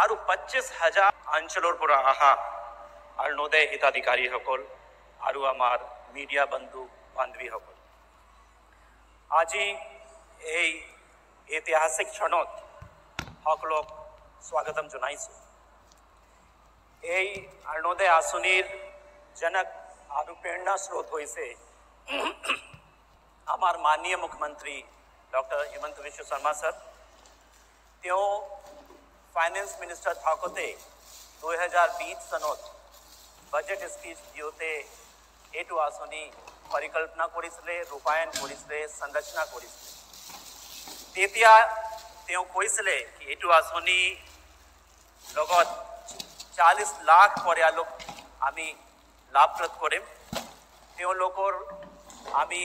আৰু 25,000 অঞ্চলৰ পৰা অহা অৰুণোদয় হিতাধিকাৰীসকল আৰু আমাৰ মিডিয়া বন্ধু বান্ধৱীসকল, আজি এই ঐতিহাসিক ক্ষণত সকলক স্বাগতম জনাইছোঁ। এই অৰুণোদয় আঁচনিৰ জনক আৰু প্ৰেৰণা স্ৰোত হৈছে আমাৰ মাননীয় মুখ্যমন্ত্ৰী ডক্টৰ হিমন্ত বিশ্ব শৰ্মা ছাৰ। তেওঁ ফাইনেন্স মিনিষ্টাৰ থাকোঁতে 2020 চনত বাজেট স্পীচ দিওঁতে এইটো আঁচনি পৰিকল্পনা কৰিছিলে, ৰূপায়ণ কৰিছিলে, সংৰচনা কৰিছিলে। তেতিয়া তেওঁ কৈছিলে কি এইটো আঁচনি লগত 40 লাখ পৰিয়ালক আমি লাভপ্ৰদ কৰিম। তেওঁলোকৰ আমি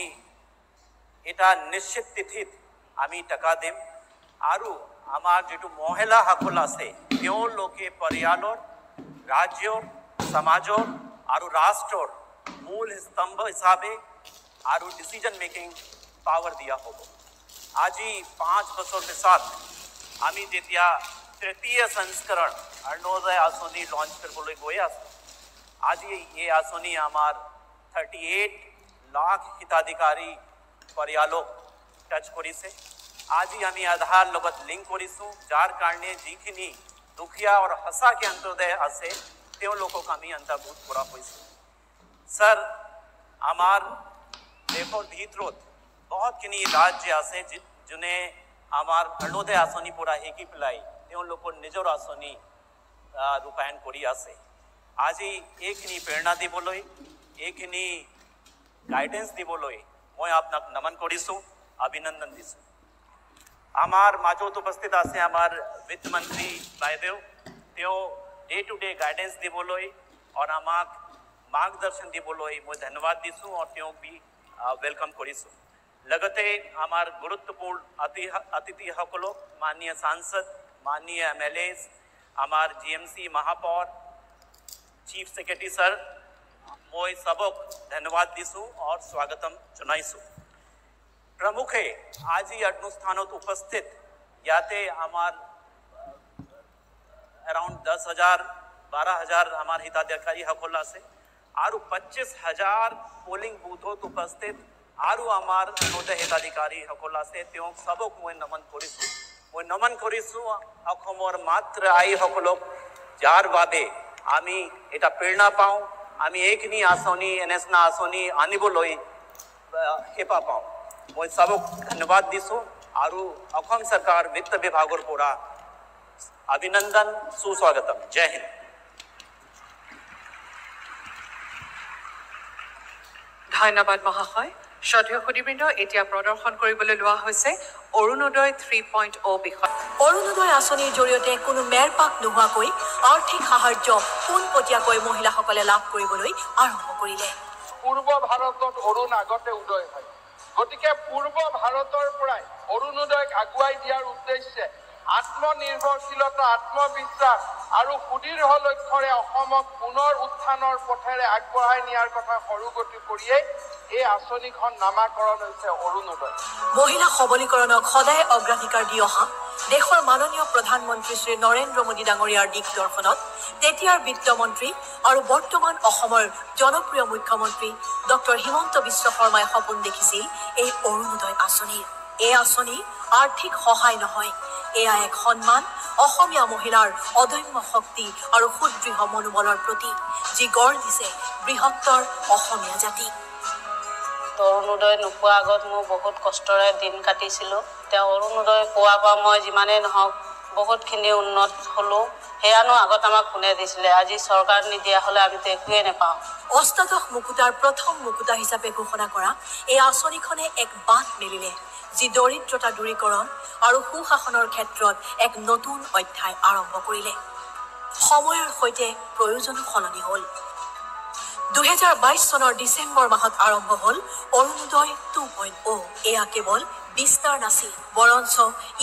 এটা নিশ্চিত তিথিত আমি টকা দিম আৰু আমাৰ যিটো মহিলাসকল আছে তেওঁলোকে পৰিয়ালৰ, ৰাজ্যৰ, সমাজৰ আৰু ৰাষ্ট্ৰৰ মূল স্তম্ভ হিচাপে আৰু ডিচিজন মেকিং পাৱাৰ দিয়া হ'ব। আজি 5 বছৰ পিছত আমি যেতিয়া তৃতীয় সংস্কৰণ অৰুণোদয় আঁচনি লঞ্চ কৰিবলৈ গৈ আছোঁ, আজি এই আঁচনি আমাৰ 38 লাখ হিতাধিকাৰী পৰিয়ালক টাচ কৰিছে। আজি আমি আধাৰ লগত লিংক কৰিছোঁ, যাৰ কাৰণে যিখিনি দুখীয়া আৰু সঁচাকৈ অন্তৰ্দয় আছে তেওঁলোকক আমি অন্তৰ্ভুক্ত কৰা হৈছে। ছাৰ, আমাৰ দেশৰ ভিতৰত বহুতখিনি ৰাজ্য আছে যোনে আমাৰ অৰুণোদয় আঁচনিৰ পৰা শিকি পেলাই তেওঁলোকৰ নিজৰ আঁচনি ৰূপায়ণ কৰি আছে। আজি এইখিনি প্ৰেৰণা দিবলৈ, এইখিনি গাইডেন্স দিবলৈ মই আপোনাক নমন কৰিছোঁ, অভিনন্দন দিছোঁ। আমাৰ মাজত উপস্থিত আছে আমাৰ বিত্তমন্ত্ৰী বাইদেউ, তেওঁ ডে টু ডে গাইডেন্স দিবলৈ আৰু আমাক মাৰ্গদৰ্শন দিবলৈ মই ধন্যবাদ দিছোঁ আৰু তেওঁক বি ৱেলকাম কৰিছোঁ। লগতে আমাৰ গুৰুত্বপূৰ্ণ অতিথিসকলক, মাননীয় সাংসদ, মাননীয় MLAs, আমাৰ GMC মহাপৌৰ, চিফ ছেক্ৰেটাৰী ছাৰ, মই সবক ধন্যবাদ দিছোঁ আৰু স্বাগতম জনাইছোঁ। প্ৰমুখে আজি অনুষ্ঠানত উপস্থিত ইয়াতে আমাৰ এৰাউণ্ড 10,000-12,000 আমাৰ হিতাধিকাৰীসকল আছে আৰু 25,000 পলিং বুথত উপস্থিত আৰু আমাৰ অৰুণোদয় হিতাধিকাৰীসকল আছে। তেওঁক সবক মই নমন কৰিছোঁ। মই নমন কৰিছোঁ অসমৰ মাত্ৰ আইসকলক, যাৰ বাবে আমি এটা প্ৰেৰণা পাওঁ, আমি এইখিনি আঁচনি NSNA আঁচনি আনিবলৈ হেঁপাহ পাওঁ। মই সবক ধন্যবাদ দিছোঁ আৰু অসম চৰকাৰ বিত্ত বিভাগৰ পৰা অভিনন্দন, সুস্বাগতম। জয় হিন্দ। ধন্যবাদ মহাশয়। শ্ৰদ্ধেয় সুধীবৃন্দ, এতিয়া প্ৰদৰ্শন কৰিবলৈ লোৱা হৈছে অৰুণোদয় 3.0 বিষয়। অৰুণোদয় আঁচনিৰ জৰিয়তে কোনো মেৰপাক নোহোৱাকৈ আৰ্থিক সাহায্য পোনপটীয়াকৈ মহিলাসকলে লাভ কৰিবলৈ আৰম্ভ কৰিলে। পূৰ্ব ভাৰতত অৰুণ আগতে উদয় হয়, গতিকে পূৰ্ব ভাৰতৰ পৰাই অৰুণোদয়ক আগুৱাই দিয়াৰ উদ্দেশ্যে আত্মনিৰ্ভৰশীলতা, আত্মবিশ্বাস আৰু সুদৃঢ় লক্ষ্যৰে অসমক পুনৰ উত্থানৰ পথেৰে আগবঢ়াই নিয়াৰ কথা সৰুগতি কৰিয়েই এই আঁচনিখন নামাকৰণ হৈছে অৰুণোদয়। মহিলা সবলীকৰণক সদায় অগ্ৰাধিকাৰ দি অহা দেশৰ মাননীয় প্ৰধানমন্ত্ৰী শ্ৰী নৰেন্দ্ৰ মোদী ডাঙৰীয়াৰ দিগদৰ্শনত তেতিয়াৰ বিত্তমন্ত্ৰী আৰু বৰ্তমান অসমৰ জনপ্ৰিয় মুখ্যমন্ত্ৰী ডক্টৰ হিমন্ত বিশ্ব শৰ্মাই সপোন দেখিছিল এই অৰুণোদয় আঁচনিৰ। এই আঁচনি আৰ্থিক সহায় নহয়, এয়া এক সন্মান অসমীয়া মহিলাৰ অদম্য শক্তি আৰু সুদৃঢ় মনোবলৰ প্ৰতি, যি গঢ় দিছে বৃহত্তৰ অসমীয়া জাতি। অৰুণোদয় নোপোৱাৰ আগত মই বহুত কষ্টৰে দিন কাটিছিলোঁ। তেওঁ অৰুণোদয় পোৱাৰ পৰা মই যিমানেই নহওক বহুতখিনি উন্নত হ'লোঁ। সেয়ানো আগত আমাক কোনে দিছিলে? আজি চৰকাৰ নিদিয়া হ'লে আমিতো একোৱেই নাপাওঁ। অষ্টাদশ মুকুতাৰ প্ৰথম মুকুতা হিচাপে ঘোষণা কৰা এই আঁচনিখনে এক বাট মেলিলে, যি দৰিদ্ৰতা দূৰীকৰণ আৰু সুশাসনৰ ক্ষেত্ৰত এক নতুন অধ্যায় আৰম্ভ কৰিলে। সময়ৰ সৈতে প্ৰয়োজনো সলনি হ'ল। 2022 চনৰ ডিচেম্বৰ মাহত আৰম্ভ হ'ল অৰুণোদয় 2.0। এয়া কেৱল বিস্তাৰ নাছিল, বৰঞ্চ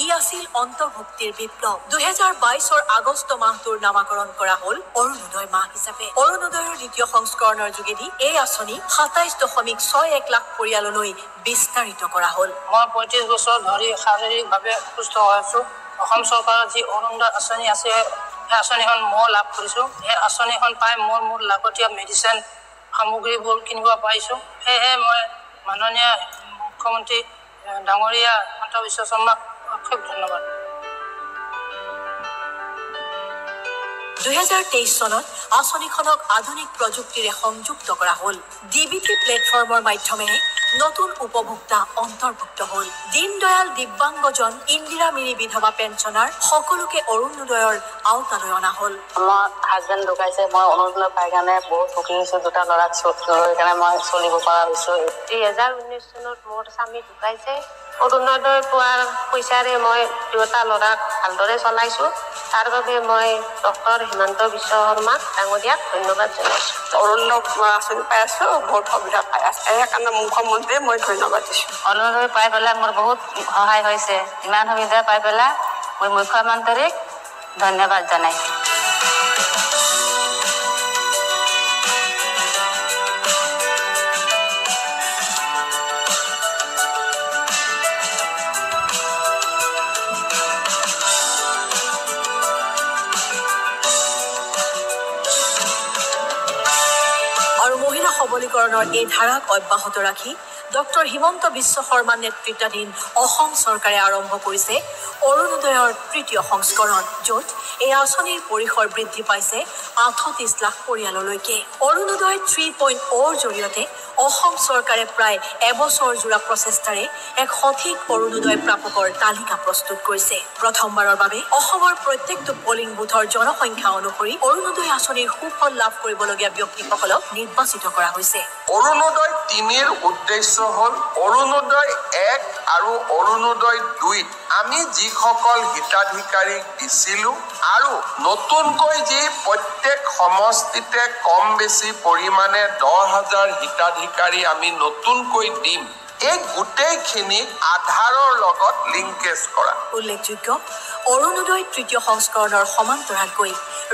ই আছিল অন্তৰ্ভুক্তিৰ বিপ্লৱ। 2022 আগষ্ট মাহটোৰ নামাকৰণ কৰা হ'ল অৰুণোদয় মাহ হিচাপে। অৰুণোদয়ৰ দ্বিতীয় সংস্কৰণৰ যোগেদি এই আঁচনি 27.61 লাখ পৰিয়াললৈ বিস্তাৰিত কৰা হ'ল। মই 35 বছৰ ধৰি শাৰীৰিকভাৱে সুস্থ হৈ আছোঁ। অসম চৰকাৰৰ যি অৰুণোদয় আঁচনি আছে সেই আঁচনিখন মই লাভ কৰিছোঁ। সেই আঁচনিখন পাই মোৰ লাগতীয়াল মেডিচিন সামগ্ৰীবোৰ কিনিব পাৰিছোঁ। সেয়েহে মই মাননীয় মুখ্যমন্ত্ৰী ডাঙৰীয়া হিমন্ত বিশ্ব শৰ্মাক অশেষ ধন্যবাদ। 2023 চনত আঁচনিখনক আধুনিক প্ৰযুক্তিৰে সংযুক্ত কৰা হ'ল। DBT প্লেটফৰ্মৰ মাধ্যমেৰে নতুন উপভোক্তা অন্তৰ্ভুক্ত হ'ল। দীনদয়াল দিব্যাংগজন ইন্দিৰা মিৰি বিধৱা পেঞ্চনাৰ সকলোকে অৰুণোদয়ৰ আওতালৈ অনা হ'ল। মোৰ হাজবেণ্ড ঢুকাইছে, মই অৰুণোদয় পাই কাৰণে বহুত সুখী হৈছোঁ। দুটা ল'ৰাক সেইকাৰণে মই চলিব পৰা হৈছোঁ। 2019 চনত মোৰ স্বামী ঢুকাইছে। অৰুণোদয় পোৱাৰ পইচাৰে মই দুটা ল'ৰাক ভালদৰে চলাইছোঁ। তাৰ বাবে মই ডক্টৰ হিমন্ত বিশ্ব শৰ্মাক ডাঙৰীয়াক ধন্যবাদ জনাইছোঁ। অৰুণোদয় আঁচনি পাই আছোঁ, বহুত সুবিধা পাই আছোঁ। সেইকাৰণে মুখ্যমন্ত্ৰীয়ে মই ধন্যবাদ দিছোঁ। অৰুণোদয় পাই পেলাই মোৰ বহুত সহায় হৈছে। ইমান সুবিধা পাই পেলাই মই মুখ্যমন্ত্ৰীক ধন্যবাদ জনাইছোঁ। সবলীকৰণৰ এই ধাৰাক অব্যাহত ৰাখি ডক্টৰ হিমন্ত বিশ্ব শৰ্মাৰ নেতৃত্বাধীন অসম চৰকাৰে আৰম্ভ কৰিছে অৰুণোদয়ৰ তৃতীয় সংস্কৰণ, য'ত এই আঁচনিৰ পৰিসৰ বৃদ্ধি পাইছে 38 লাখ পৰিয়াললৈকে। অৰুণোদয় 3.0ৰ জৰিয়তে অসম চৰকাৰে প্ৰায় এবছৰজোৰা প্ৰচেষ্টাৰে এক সঠিক অৰুণোদয় প্ৰাপকৰ তালিকা প্ৰস্তুত কৰিছে। প্ৰথমবাৰৰ বাবে অসমৰ প্ৰত্যেকটো পলিং বুথৰ জনসংখ্যা অনুসৰি অৰুণোদয় আঁচনিৰ সুফল লাভ কৰিবলগীয়া ব্যক্তিসকলক নিৰ্বাচিত কৰা হৈছে। অৰুণোদয় 3ৰ উদ্দেশ্য হ'ল অৰুণোদয় 1 আৰু অৰুণোদয় 2 আমি যিসকল হিতাধিকাৰীক দিছিলোঁ আৰু নতুনকৈ যি প্ৰত্যেক সমষ্টিতে কম বেছি পৰিমাণে 10,000 হিতাধিকাৰী আমি নতুনকৈ দিম, এই গোটেইখিনিক আধাৰৰ লগত লিংকেজ কৰা। উল্লেখযোগ্য, অৰুণোদয় তৃতীয় সংস্কৰণৰ সমান্তৰালকৈ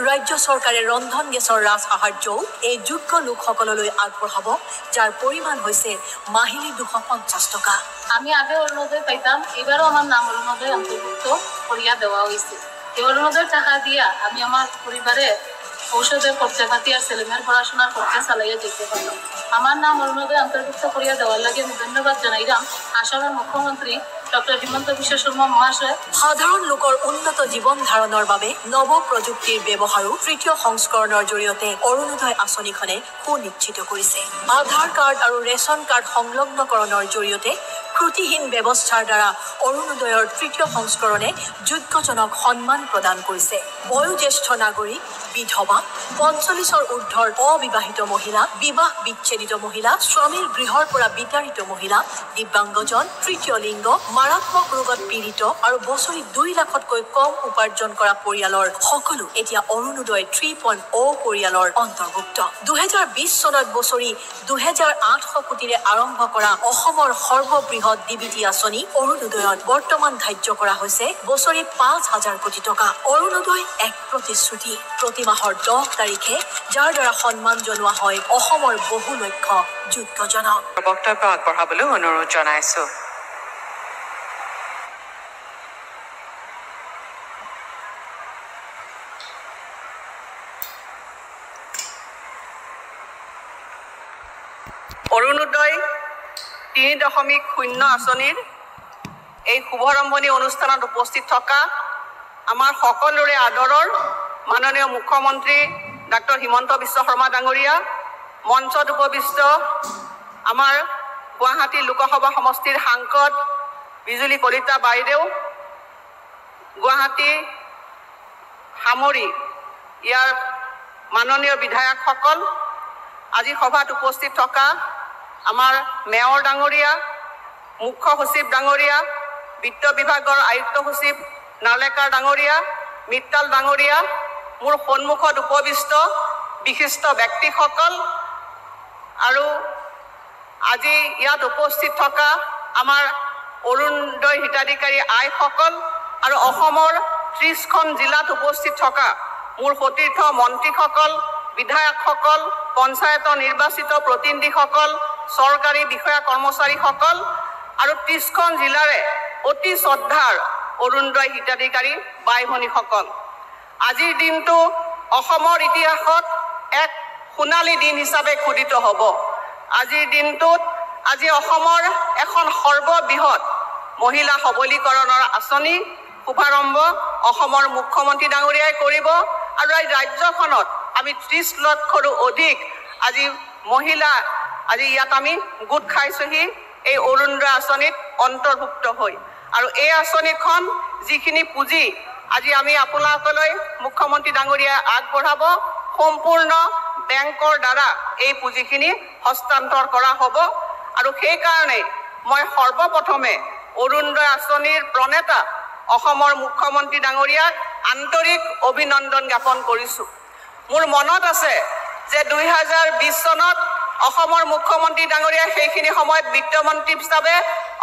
ৰাজ্য চৰকাৰে ৰন্ধন গেছৰ ৰাজসাহাৰ্যও এই যোগ্য লোকসকললৈ আগবঢ়াব, যাৰ পৰিমাণ হৈছে মাহিলী 250 টকা। আমি আগে অরুণোদয় পাইতাম, এবারও আমার নাম অরুণোদয় অন্তর্ভুক্ত করিয়া দেওয়া হয়েছে। এই অরুণোদয় টাকা দিয়া আমি আমার পরিবারে ঔষধের খরচাপাতি আর ছেলেমেয়ের পড়াশোনার খরচা চালাইয়া যেতে পারলাম। আমার নাম অরুণোদয় অন্তর্ভুক্ত করিয়া দেওয়ার লাগে আমি ধন্যবাদ জানাইলাম আসামের মুখ্যমন্ত্রী ডক্টর হিমন্ত বিশ্ব শর্মা মহাশয়। সাধাৰণ লোকৰ উন্নত জীৱন ধাৰণৰ বাবে নৱ প্ৰযুক্তিৰ ব্যৱহাৰো তৃতীয় সংস্কৰণৰ জৰিয়তে অৰুণোদয় আঁচনিখনে সুনিশ্চিত কৰিছে। আধাৰ কাৰ্ড আৰু ৰেচন কাৰ্ড সংলগ্নকৰণৰ জৰিয়তে ত্ৰুটিহীন ব্যৱস্থাৰ দ্বাৰা অৰুণোদয়ৰ তৃতীয় সংস্কৰণে যোগ্যজনক সন্মান প্ৰদান কৰিছে। বয়োজ্যেষ্ঠ নাগৰিক, বিধৱা, 45ৰ ঊৰ্ধৰ অবিবাহিত মহিলা, বিবাহ বিচ্ছেদিত মহিলা, স্বামীৰ গৃহৰ পৰা বিতাড়িত মহিলা, দিব্যাংগজন, তৃতীয় লিংগ, মাৰাত্মক ৰোগত পীড়িত আৰু বছৰি 2 লাখতকৈ কম উপাৰ্জন কৰা পৰিয়ালৰ সকলো এতিয়া অৰুণোদয় 3.0 পৰিয়ালৰ অন্তৰ্ভুক্ত। 2020 চনত বছৰি 2,800 কোটিৰে আৰম্ভ কৰা অসমৰ সৰ্ববৃহৎ DBT আঁচনি অৰুণোদয়ত বৰ্তমান ধাৰ্য কৰা হৈছে বছৰি 5,000 কোটি টকা। অৰুণোদয় এক প্ৰতিশ্ৰুতি, প্ৰতি মাহৰ 10 তাৰিখে যাৰ দ্বাৰা সন্মান জনোৱা হয় অসমৰ বহু লক্ষ্য যোগ্যজনক। বক্তব্য আগবঢ়াবলৈ অনুৰোধ জনাইছোঁ। অৰুণোদয় 3.0 আঁচনিৰ এই শুভাৰম্ভণি অনুষ্ঠানত উপস্থিত থকা আমাৰ সকলোৰে আদৰৰ মাননীয় মুখ্যমন্ত্ৰী ডক্টৰ হিমন্ত বিশ্ব শৰ্মা ডাঙৰীয়া, মঞ্চত উপবিষ্ট আমাৰ গুৱাহাটী লোকসভা সমষ্টিৰ সাংসদ বিজুলী কলিতা বাইদেউ, গুৱাহাটী সামৰি ইয়াৰ মাননীয় বিধায়কসকল, আজি সভাত উপস্থিত থকা আমাৰ মেয়ৰ ডাঙৰীয়া, মুখ্য সচিব ডাঙৰীয়া, বিত্ত বিভাগৰ আয়ুক্ত সচিব নালেকাৰ ডাঙৰীয়া, মিত্তাল ডাঙৰীয়া, মোৰ সন্মুখত উপবিষ্ট বিশিষ্ট ব্যক্তিসকল আৰু আজি ইয়াত উপস্থিত থকা আমাৰ অৰুণোদয় হিতাধিকাৰী আইসকল আৰু অসমৰ 30খন জিলাত উপস্থিত থকা মোৰ সতীৰ্থ মন্ত্ৰীসকল, বিধায়কসকল, পঞ্চায়তৰ নিৰ্বাচিত প্ৰতিনিধিসকল, চৰকাৰী বিষয়া কৰ্মচাৰীসকল আৰু 30খন জিলাৰে অতি শ্ৰদ্ধাৰ অৰুণোদয় হিতাধিকাৰী বাই ভনীসকল, আজিৰ দিনটো অসমৰ ইতিহাসত এক সোণালী দিন হিচাপে খোদিত হ'ব। আজিৰ দিনটোত আজি অসমৰ এখন সৰ্ববৃহৎ মহিলা সবলীকৰণৰ আঁচনি শুভাৰম্ভ অসমৰ মুখ্যমন্ত্ৰী ডাঙৰীয়াই কৰিব আৰু এই ৰাজ্যখনত আমি 30 লক্ষৰো অধিক আজি মহিলা আজি ইয়াত আমি গোট খাইছোহি এই অৰুণোদয় আঁচনিত অন্তৰ্ভুক্ত হৈ। আৰু এই আঁচনিখন যিখিনি পুঁজি আজি আমি আপোনালোকলৈ মুখ্যমন্ত্ৰী ডাঙৰীয়াই আগবঢ়াব সম্পূৰ্ণ বেংকৰ দ্বাৰা এই পুঁজিখিনি হস্তান্তৰ কৰা হ'ব। আৰু সেইকাৰণে মই সৰ্বপ্ৰথমে অৰুণোদয় আঁচনিৰ প্ৰণেতা অসমৰ মুখ্যমন্ত্ৰী ডাঙৰীয়াক আন্তৰিক অভিনন্দন জ্ঞাপন কৰিছোঁ। মোৰ মনত আছে যে 2020 চনত অসমৰ মুখ্যমন্ত্ৰী ডাঙৰীয়াই সেইখিনি সময়ত বিত্তমন্ত্ৰী হিচাপে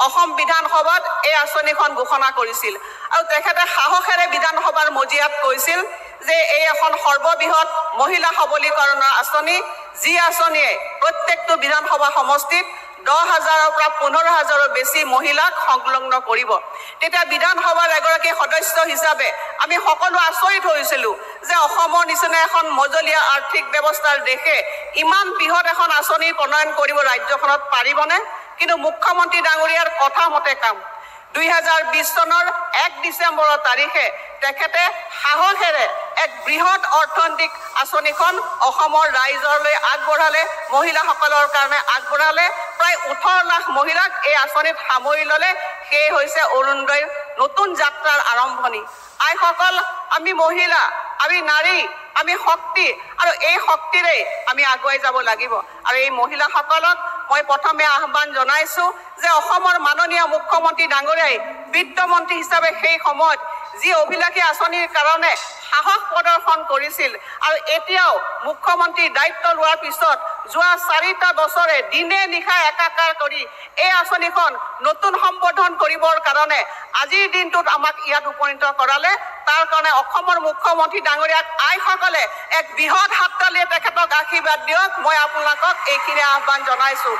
অসম বিধানসভাত এই আঁচনিখন ঘোষণা কৰিছিল আৰু তেখেতে সাহসেৰে বিধানসভাৰ মজিয়াত কৈছিল যে এই এখন সৰ্ববৃহৎ মহিলা সবলীকৰণৰ আঁচনি, যি আঁচনিয়ে প্ৰত্যেকটো বিধানসভা সমষ্টিত 10,000ৰ পৰা 15,000ৰো বেছি মহিলাক সংলগ্ন কৰিব। তেতিয়া বিধানসভাৰ এগৰাকী সদস্য হিচাপে আমি সকলো আচৰিত হৈছিলোঁ যে অসমৰ নিচিনা এখন মজলীয়া আৰ্থিক ব্যৱস্থাৰ দেশে ইমান বৃহৎ এখন আঁচনি প্ৰণয়ন কৰিব ৰাজ্যখনত পাৰিবনে? কিন্তু মুখ্যমন্ত্ৰী ডাঙৰীয়াৰ কথা মতে কাম 2020 চনৰ 1 ডিচেম্বৰ তাৰিখে তেখেতে সাহসেৰে এক বৃহৎ অৰ্থনৈতিক আঁচনিখন অসমৰ ৰাইজলৈ আগবঢ়ালে, মহিলাসকলৰ কাৰণে আগবঢ়ালে। প্ৰায় 18 লাখ মহিলাক এই আঁচনিত সামৰি ল'লে। সেই হৈছে অৰুণোদয় নতুন যাত্ৰাৰ আৰম্ভণি। আইসকল, আমি মহিলা, আমি নাৰী, আমি শক্তি আৰু এই শক্তিৰে আমি আগুৱাই যাব লাগিব। আৰু এই মহিলাসকলক মই প্ৰথমে আহ্বান জনাইছোঁ যে অসমৰ মাননীয় মুখ্যমন্ত্ৰী ডাঙৰীয়াই বিত্তমন্ত্ৰী হিচাপে সেই সময়ত যি অভিলাষী আঁচনিৰ কাৰণে সাহস প্ৰদৰ্শন কৰিছিল আৰু এতিয়াও মুখ্যমন্ত্ৰীৰ দায়িত্ব লোৱাৰ পিছত যোৱা 4টা বছৰে দিনে নিশাই একাকাৰ কৰি এই আঁচনিখন নতুন সম্বোধন কৰিবৰ কাৰণে আজিৰ দিনটোত আমাক ইয়াত উপনীত কৰালে। তাৰ কাৰণে অসমৰ মুখ্যমন্ত্ৰী ডাঙৰীয়াক আইসকলে এক বৃহৎ হাততালিৰে তেখেতক আশীৰ্বাদ দিয়ক। মই আপোনালোকক এইখিনি আহ্বান জনাইছোঁ।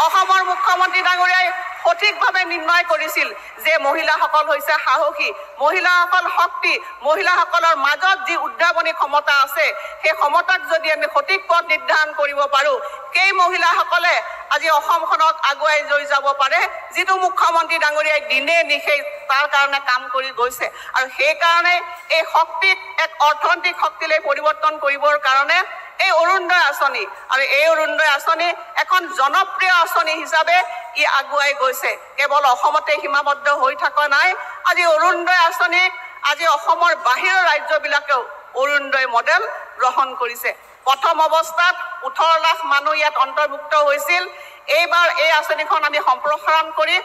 অসমৰ মুখ্যমন্ত্ৰী ডাঙৰীয়াই সঠিকভাৱে নিৰ্ণয় কৰিছিল যে মহিলাসকল হৈছে সাহসী, মহিলাসকল শক্তি, মহিলাসকলৰ মাজত যি উদ্ভাৱনী ক্ষমতা আছে সেই ক্ষমতাক যদি আমি সঠিক পথ নিৰ্ধাৰণ কৰিব পাৰোঁ, সেই মহিলাসকলে আজি অসমখনক আগুৱাই লৈ যাব পাৰে, যিটো মুখ্যমন্ত্ৰী ডাঙৰীয়াই দিনে নিশে তাৰ কাৰণে কাম কৰি গৈছে। আৰু সেইকাৰণে এই শক্তিক এক অৰ্থনৈতিক শক্তিলৈ পৰিৱৰ্তন কৰিবৰ কাৰণে এই অৰুণোদয় আঁচনি আৰু এই অৰুণোদয় আঁচনি এখন জনপ্ৰিয় আঁচনি হিচাপে ই আগুৱাই গৈছে। কেৱল অসমতে সীমাবদ্ধ হৈ থকা নাই। আজি অৰুণোদয় আঁচনিক আজি অসমৰ বাহিৰৰ ৰাজ্যবিলাকেও অৰুণোদয় মডেল গ্ৰহণ কৰিছে। প্ৰথম অৱস্থাত 18 লাখ মানুহ ইয়াত অন্তৰ্ভুক্ত হৈছিল। এইবাৰ এই আঁচনিখন আমি সম্প্ৰসাৰণ কৰি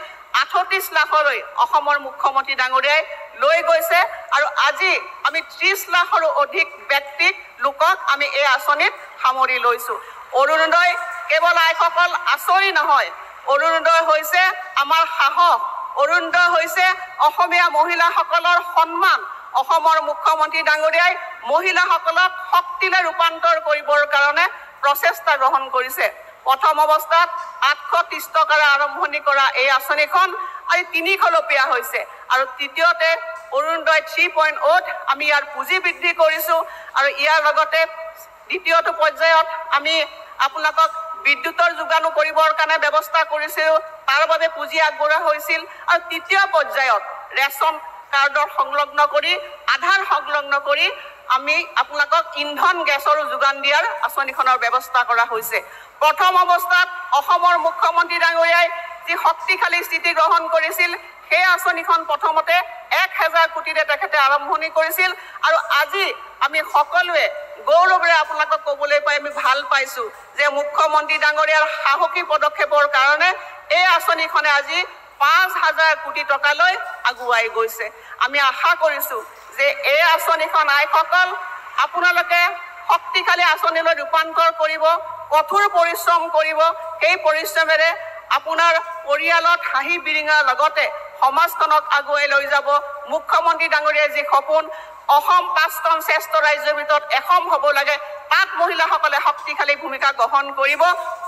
38 লাখলৈ অসমৰ মুখ্যমন্ত্ৰী ডাঙৰীয়াই লৈ গৈছে আৰু আজি আমি 30 লাখৰো অধিক ব্যক্তিক লোকক আমি এই আঁচনিত সামৰি লৈছোঁ। অৰুণোদয় কেৱল আইসকল আঁচনি নহয়, অৰুণোদয় হৈছে আমাৰ সাহস, অৰুণোদয় হৈছে অসমীয়া মহিলাসকলৰ সন্মান। অসমৰ মুখ্যমন্ত্ৰী ডাঙৰীয়াই মহিলাসকলক শক্তিলৈ ৰূপান্তৰ কৰিবৰ কাৰণে প্ৰচেষ্টা গ্ৰহণ কৰিছে। প্ৰথম অৱস্থাত 830 টকাৰে আৰম্ভণি কৰা এই আঁচনিখন আজি 300 হৈছে আৰু তৃতীয়তে অৰুণোদয় 3.0 আমি ইয়াৰ পুঁজি বৃদ্ধি কৰিছোঁ আৰু ইয়াৰ লগতে দ্বিতীয়টো পৰ্যায়ত আমি আপোনালোকক বিদ্যুতৰ যোগানো কৰিবৰ কাৰণে ব্যৱস্থা কৰিছিলোঁ, তাৰ বাবে পুঁজি আগবঢ়োৱা হৈছিল। আৰু তৃতীয় পৰ্যায়ত ৰেচন কাৰ্ডৰ সংলগ্ন কৰি আধাৰ সংলগ্ন কৰি আমি আপোনালোকক ইন্ধন গেছৰো যোগান দিয়াৰ আঁচনিখনৰ ব্যৱস্থা কৰা হৈছে। প্ৰথম অৱস্থাত অসমৰ মুখ্যমন্ত্ৰী ডাঙৰীয়াই যি শক্তিশালী স্থিতি গ্ৰহণ কৰিছিল সেই আঁচনিখন প্ৰথমতে 1000 কোটিৰে তেখেতে আৰম্ভণি কৰিছিল আৰু আজি আমি সকলোৱে গৌৰৱেৰে আপোনালোকক ক'বলৈ পাই আমি ভাল পাইছোঁ যে মুখ্যমন্ত্ৰী ডাঙৰীয়াৰ সাহসী পদক্ষেপৰ কাৰণে এই আঁচনিখনে আজি 5000 কোটি টকালৈ আগুৱাই গৈছে। আমি আশা কৰিছোঁ যে এই আঁচনিখন আইসকল আপোনালোকে শক্তিশালী আঁচনিলৈ ৰূপান্তৰ কৰিব, কঠোৰ পৰিশ্ৰম কৰিব। সেই পৰিশ্ৰমেৰে আপোনাৰ পৰিয়ালত হাঁহি বিৰিঙাৰ লগতে সমাজখনক আগুৱাই লৈ যাব। মুখ্যমন্ত্ৰী ডাঙৰীয়াৰ যি সপোন অসম 5খন শ্ৰেষ্ঠ ৰাজ্যৰ ভিতৰত এখন হ'ব লাগে, তাত মহিলাসকলে শক্তিশালী ভূমিকা গ্ৰহণ কৰিব।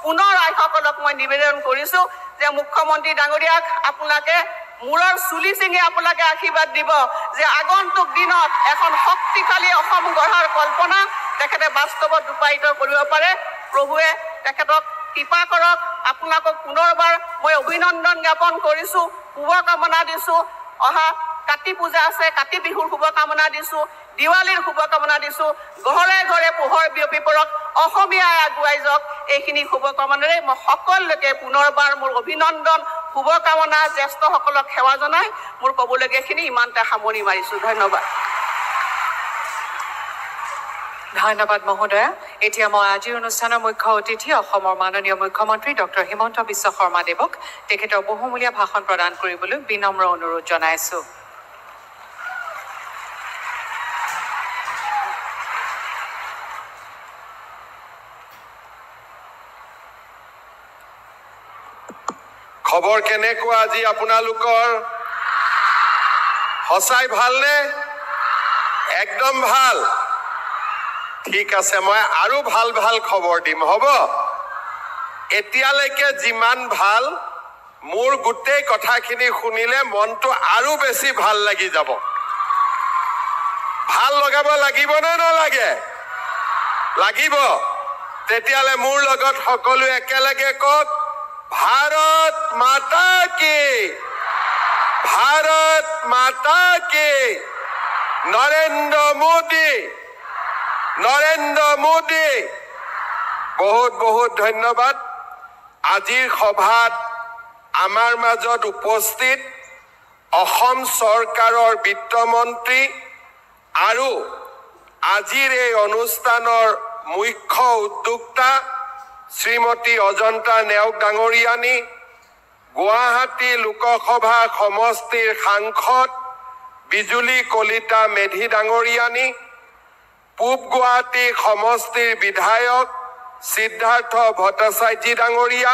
পুনৰ আইসকলক মই নিবেদন কৰিছোঁ যে মুখ্যমন্ত্ৰী ডাঙৰীয়াক আপোনালোকে মূৰৰ চুলি চিঙি আপোনালোকে আশীৰ্বাদ দিব যে আগন্তুক দিনত এখন শক্তিশালী অসম গঢ়াৰ কল্পনা তেখেতে বাস্তৱত ৰূপায়িত কৰিব পাৰে। প্ৰভুৱে তেখেতক কৃপা কৰক। আপোনালোকক পুনৰবাৰ মই অভিনন্দন জ্ঞাপন কৰিছোঁ, শুভকামনা দিছোঁ। অহা কাতি পূজা আছে, কাতি বিহুৰ শুভকামনা দিছোঁ, দিৱালীৰ শুভকামনা দিছোঁ। ঘৰে ঘৰে পোহৰ বিয়পি পৰক, অসমীয়াই আগুৱাই যাওক। এইখিনি শুভকামনাৰে মই সকলোকে পুনৰবাৰ মোৰ অভিনন্দন, শুভকামনা, জ্যেষ্ঠসকলক সেৱা জনাই মোৰ ক'বলগীয়াখিনি ইমানতে সামৰি মাৰিছোঁ। ধন্যবাদ। ধন্যবাদ মহোদয়া। এতিয়া মই আজিৰ অনুষ্ঠানৰ মুখ্য অতিথি অসমৰ মাননীয় মুখ্যমন্ত্ৰী ডক্টৰ হিমন্ত বিশ্ব শৰ্মা দেৱক তেখেতৰ বহুমূলীয়া ভাষণ প্ৰদান কৰিবলৈ বিনম্ৰ অনুৰোধ জনাইছোঁ। খবৰ কেনেকুৱা আজি আপোনালোকৰ? সঁচাই ভালনে? একদম ভাল। ঠিক আছে, মই আৰু ভাল ভাল খবৰ দিম, হ'ব? এতিয়ালৈকে যিমান ভাল, মোৰ গোটেই কথাখিনি শুনিলে মনটো আৰু বেছি ভাল লাগি যাব। ভাল লগাব লাগিব নে নালাগে? লাগিব। তেতিয়াহ'লে মোৰ লগত সকলোৱে একেলগে কওক, ভাৰত মাতা কি, ভাৰত মাতা কি, নৰেন্দ্ৰ মোদী, নৰেন্দ্ৰ মোদী। বহুত বহুত ধন্যবাদ। আজিৰ সভাত আমাৰ মাজত উপস্থিত অসম চৰকাৰৰ বিত্তমন্ত্ৰী আৰু আজিৰ এই অনুষ্ঠানৰ মুখ্য উদ্যোক্তা শ্ৰীমতী অজন্তা নেওগ ডাঙৰীয়ানী, গুৱাহাটী লোকসভা সমষ্টিৰ সাংসদ বিজুলী কলিতা মেধি ডাঙৰীয়ানী, পূব গুৱাহাটী সমষ্টিৰ বিধায়ক সিদ্ধাৰ্থ ভট্টাচাৰ্যী ডাঙৰীয়া,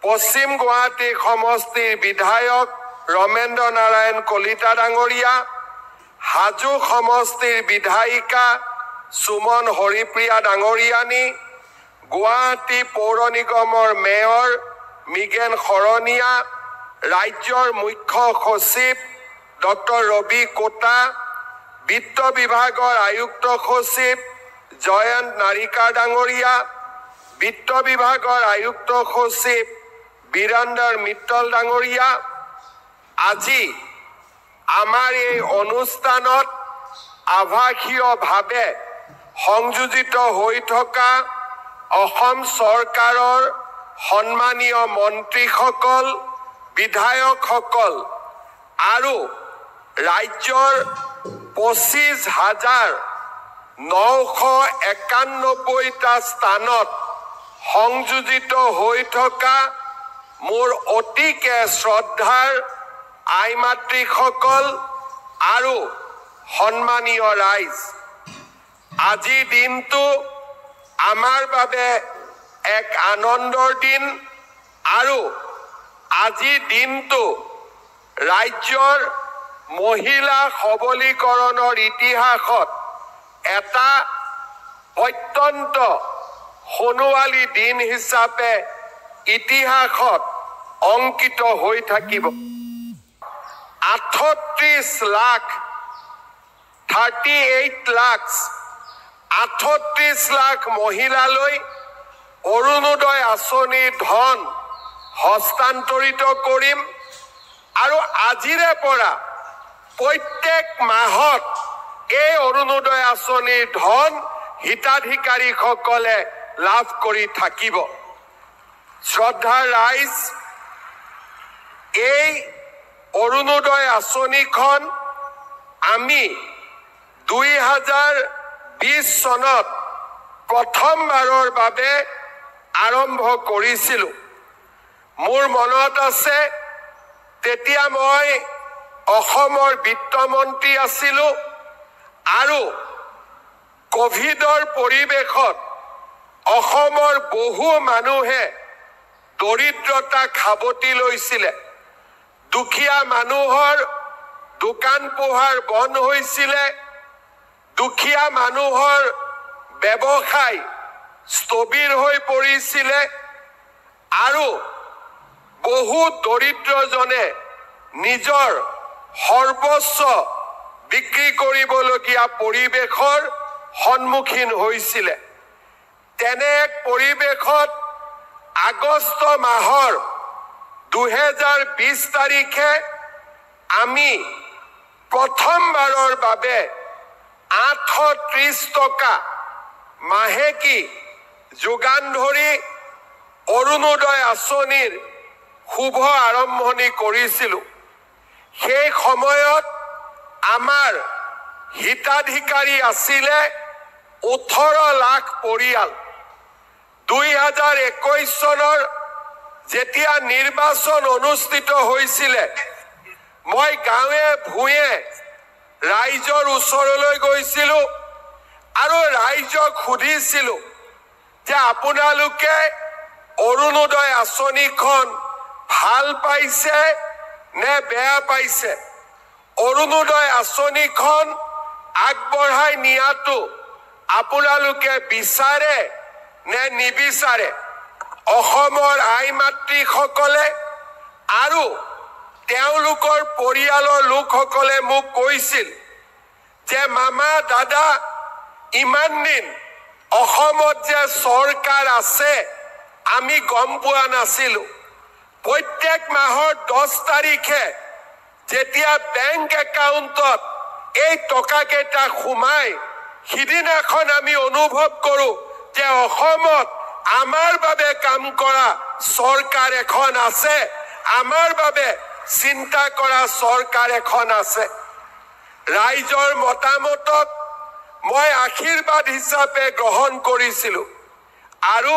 পশ্চিম গুৱাহাটী সমষ্টিৰ বিধায়ক ৰমেন্দ্ৰ নাৰায়ণ কলিতা ডাঙৰীয়া, হাজো সমষ্টিৰ বিধায়িকা সুমন হৰিপ্ৰিয়া ডাঙৰীয়ানী, গুৱাহাটী পৌৰ নিগমৰ মেয়ৰ মিগেন শৰণীয়া, ৰাজ্যৰ মুখ্য সচিব ডক্টৰ ৰবি কোটা, বিত্ত বিভাগৰ আয়ুক্ত সচিব জয়ন্ত নাৰিকা ডাঙৰীয়া, বিত্ত বিভাগৰ আয়ুক্ত সচিব বীৰেন্দ্ৰ মিত্তল ডাঙৰীয়া, আজি আমাৰ এই অনুষ্ঠানত আভাসীয়ভাৱে সংযোজিত হৈ থকা অসম চৰকাৰৰ সন্মানীয় মন্ত্ৰীসকল, বিধায়কসকল আৰু ৰাজ্যৰ 25,991টা স্থানত সংযোজিত হৈ থকা মোৰ অতিকে শ্ৰদ্ধাৰ আই মাতৃসকল আৰু সন্মানীয় ৰাইজ, আজিৰ দিনটো আমাৰ বাবে এক আনন্দৰ দিন আৰু আজিৰ দিনটো ৰাজ্যৰ মহিলা সবলীকৰণৰ ইতিহাসত এটা অত্যন্ত সোণোৱালী দিন হিচাপে ইতিহাসত অংকিত হৈ থাকিব। 38 লাখ 38 লাখ মহিলালৈ অৰুণোদয় আঁচনিৰ ধন হস্তান্তৰিত কৰিম আৰু আজিৰে পৰা প্ৰত্যেক মাহত এই অৰুণোদয় আঁচনিৰ ধন হিতাধিকাৰীসকলে লাভ কৰি থাকিব। শ্ৰদ্ধাৰ ৰাইজ, এই অৰুণোদয় আঁচনিখন আমি 2020 চনত প্ৰথমবাৰৰ বাবে আৰম্ভ কৰিছিলোঁ। মোৰ মনত আছে, তেতিয়া মই অসমৰ বিত্তমন্ত্ৰী আছিলোঁ আৰু কোভিডৰ পৰিৱেশত অসমৰ বহু মানুহে দৰিদ্ৰতা খাবতি লৈছিলে। দুখীয়া মানুহৰ দোকান পোহাৰ বন্ধ হৈছিলে, দুখীয়া মানুহৰ ব্যৱসায় স্থবিৰ হৈ পৰিছিলে আৰু বহু দৰিদ্ৰজনে নিজৰ সৰ্বস্ব বিক্ৰী কৰিবলগীয়া পৰিৱেশৰ সন্মুখীন হৈছিলে। তেনে এক পৰিৱেশত আগষ্ট মাহৰ 2020 তাৰিখে আমি প্ৰথমবাৰৰ বাবে 830 টকা মাহেকী যোগান ধৰি অৰুণোদয় আঁচনিৰ শুভ আৰম্ভণি কৰিছিলোঁ। সেই সময়ত আমাৰ হিতাধিকাৰী আছিলে 18 লাখ পৰিয়াল। 2021 চনৰ যেতিয়া নিৰ্বাচন অনুষ্ঠিত হৈছিলে, মই গাঁৱে ভূঞে ৰাইজৰ ওচৰলৈ গৈছিলোঁ আৰু ৰাইজক সুধিছিলোঁ যে আপোনালোকে অৰুণোদয় আঁচনিখন ভাল পাইছে নে বেয়া পাইছে? অৰুণোদয় আঁচনিখন আগবঢ়াই নিয়াটো আপোনালোকে বিচাৰে নে নিবিচাৰে? অসমৰ আই মাতৃসকলে আৰু তেওঁলোকৰ পৰিয়ালৰ লোকসকলে মোক কৈছিল যে মামা দাদা, ইমান দিন অসমত যে চৰকাৰ আছে আমি গম পোৱা নাছিলোঁ। প্ৰত্যেক মাহৰ 10 তাৰিখে যেতিয়া বেংক একাউণ্টত এই টকাকেইটা সোমাই, সিদিনাখন আমি অনুভৱ কৰোঁ যে অসমত আমাৰ বাবে কাম কৰা চৰকাৰ এখন আছে, আমাৰ বাবে চিন্তা কৰা চৰকাৰ এখন আছে। ৰাইজৰ মতামতক মই আশীৰ্বাদ হিচাপে গ্ৰহণ কৰিছিলোঁ আৰু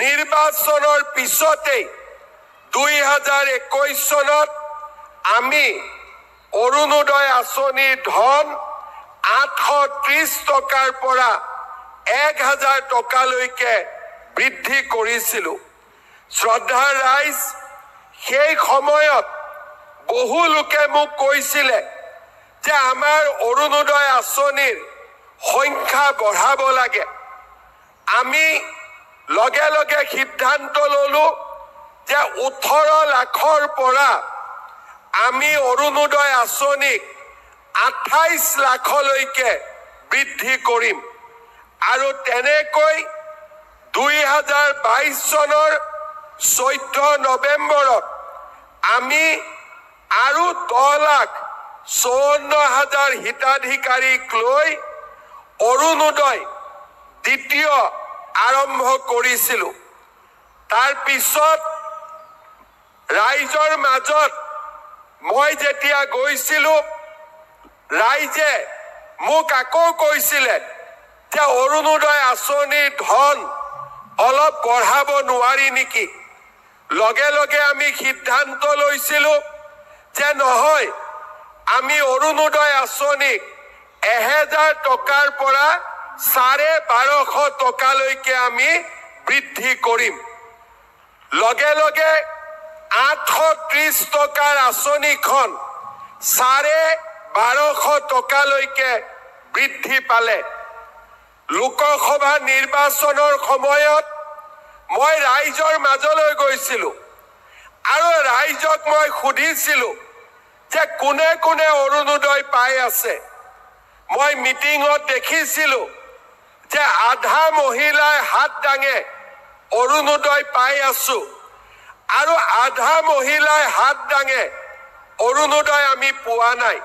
নিৰ্বাচনৰ পিছতেই 2021 চনত আমি অৰুণোদয় আঁচনিৰ ধন 830 টকাৰ পৰা 1000 টকালৈকে বৃদ্ধি কৰিছিলোঁ। শ্ৰদ্ধাৰ ৰাইজ, সেই সময়ত বহু লোকে মোক কৈছিলে যে আমাৰ অৰুণোদয় আঁচনিৰ সংখ্যা বঢ়াব লাগে। আমি লগে লগে সিদ্ধান্ত ল'লোঁ যে 18 লাখৰ পৰা আমি অৰুণোদয় আঁচনিক 28 লাখলৈকে বৃদ্ধি কৰিম আৰু তেনেকৈ 2022 চনৰ 14 নৱেম্বৰত আমি আৰু 10,54,000 হিতাধিকাৰীক লৈ অৰুণোদয় দ্বিতীয় আৰম্ভ কৰিছিলোঁ। তাৰ পিছত ৰাইজৰ মাজত মই যেতিয়া গৈছিলোঁ, ৰাইজে মোক আকৌ কৈছিলে যে অৰুণোদয় আঁচনিৰ ধন অলপ বঢ়াব নোৱাৰি নেকি? লগে লগে আমি সিদ্ধান্ত লৈছিলোঁ যে নহয়, আমি অৰুণোদয় আঁচনিক 1000 টকাৰ পৰা 1250 টকালৈকে আমি বৃদ্ধি কৰিম। লগে লগে 830 টকাৰ আঁচনিখন 1250 টকালৈকে বৃদ্ধি পালে। লোকসভা নিৰ্বাচনৰ সময়ত মই ৰাইজৰ মাজলৈ গৈছিলোঁ আৰু ৰাইজক মই সুধিছিলোঁ যে কোনে কোনে অৰুণোদয় পাই আছে। মই মিটিঙত দেখিছিলোঁ যে আধা মহিলাই হাত দাঙে অৰুণোদয় পাই আছোঁ আৰু আধা মহিলাই হাত দাঙে অৰুণোদয় আমি পোৱা নাই।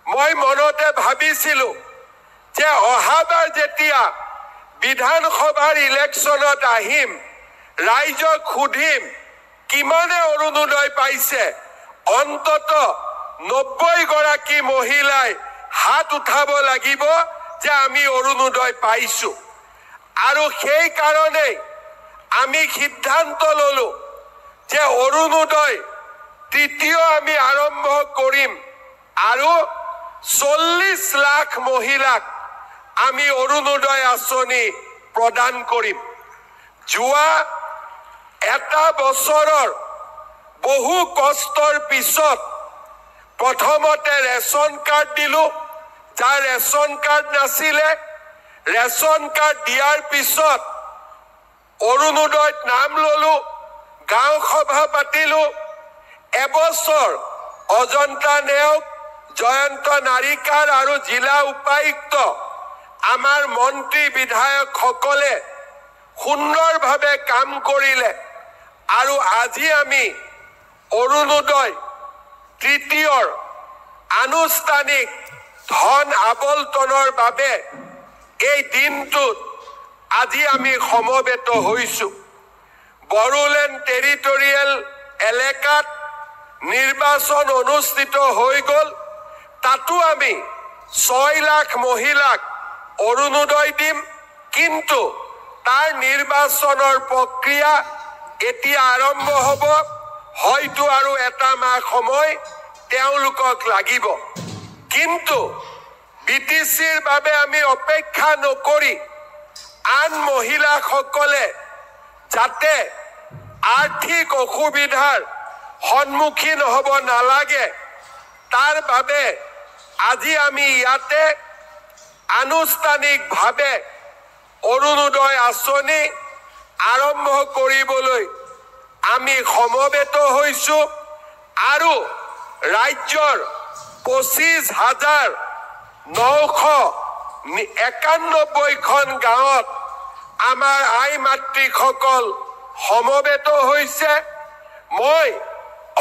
মই মনতে ভাবিছিলোঁ যে অহাবাৰ যেতিয়া বিধানসভাৰ ইলেকশ্যনত আহিম, ৰাইজক সুধিম কিমানে অৰুণোদয় পাইছে, অন্তত 90 গৰাকী মহিলাই হাত উঠাব লাগিব যে আমি অৰুণোদয় পাইছোঁ। আৰু সেই কাৰণেই আমি সিদ্ধান্ত ল'লোঁ যে অৰুণোদয় তৃতীয় আমি আৰম্ভ কৰিম আৰু 40 লাখ মহিলাক আমি অৰুণোদয় আঁচনি প্ৰদান কৰিম। যোৱা এটা বছৰৰ বহু কষ্টৰ পিছত প্ৰথমতে ৰেচন কাৰ্ড দিলোঁ, যাৰ ৰেচন কাৰ্ড নাছিলে। ৰেচন কাৰ্ড দিয়াৰ পিছত অৰুণোদয়ত নাম ল'লোঁ, গাঁও সভা পাতিলোঁ। এবছৰ অজন্তা নেওগ, জয়ন্ত নাৰিকাৰ আৰু জিলা উপায়ুক্ত আমাৰ মন্ত্ৰী বিধায়কসকলে সুন্দৰভাৱে কাম কৰিলে আৰু আজি আমি অৰুণোদয় তৃতীয়ৰ আনুষ্ঠানিক ধন আবণ্টনৰ বাবে এই দিনটোত আজি আমি সমবেত হৈছোঁ। বড়োলেণ্ড টেৰিটৰিয়েল এলেকাত নিৰ্বাচন অনুষ্ঠিত হৈ গ'ল। তাতো আমি 6 লাখ মহিলাক অৰুণোদয় দিম, কিন্তু তাৰ নিৰ্বাচনৰ প্ৰক্ৰিয়া এতিয়া আৰম্ভ হ'ব। হয়তো আৰু এটা মাহ সময় তেওঁলোকক লাগিব, কিন্তু বিটিচিৰ বাবে আমি অপেক্ষা নকৰি আন মহিলাসকলে যাতে আৰ্থিক অসুবিধাৰ সন্মুখীন হ'ব নালাগে, তাৰ বাবে আজি আমি ইয়াতে আনুষ্ঠানিকভাৱে অৰুণোদয় আঁচনি আৰম্ভ কৰিবলৈ আমি সমবেত হৈছোঁ আৰু ৰাজ্যৰ 25,991খন গাঁৱত আমাৰ আই মাতৃসকল সমবেত হৈছে। মই